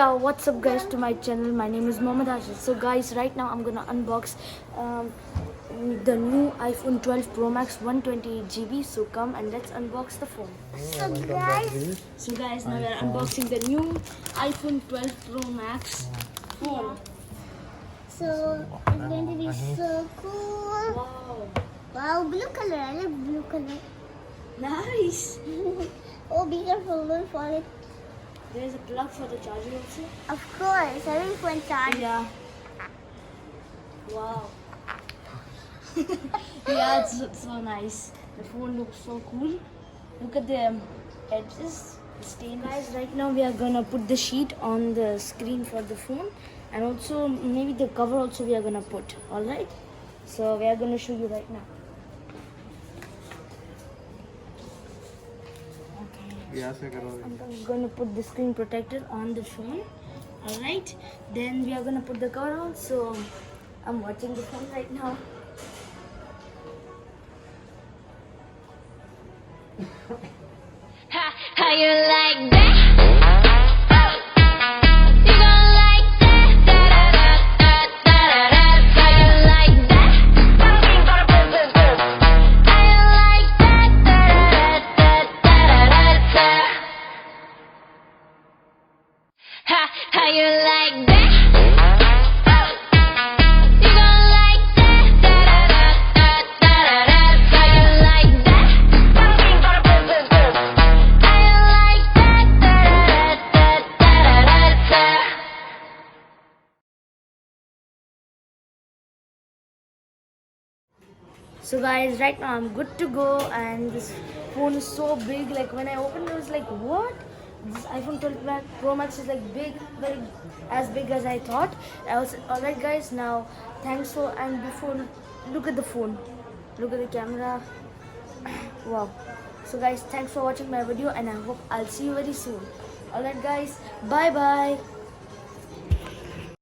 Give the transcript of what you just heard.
What's up guys to my channel. My name is Mohammed Ashid. So guys, right now I'm gonna unbox the new iPhone 12 Pro Max 128 GB. So come and let's unbox the phone. So guys, now we are unboxing the new iPhone 12 Pro Max phone. So it's going to be so cool. Wow, Wow, blue color. I love blue color. nice. Oh, be careful, don't fall it. There's a plug for the charger also. Of course, 7 point charge. Yeah. Wow. Yeah, it's so nice. The phone looks so cool. Look at the edges, the stain. Guys, right now we are gonna put the sheet on the screen for the phone, and also maybe the cover also we are gonna put. All right. So we are gonna show you right now. I'm going to put the screen protector on the phone. Alright, then we are going to put the cover on. So I'm watching the phone right now. How you like that? You gon' like that? How you like that? How you like that? How you like that? You gon' like that? How you like that? How you like that? So guys, right now I'm good to go, and this phone is so big. Like when I opened it, I was like, what? This iPhone 12 Pro Max is like big, very as big as I thought. I was alright guys. Now thanks for, and before, look at the phone, look at the camera. Wow. So guys, thanks for watching my video, and I hope I'll see you very soon. Alright guys, bye bye.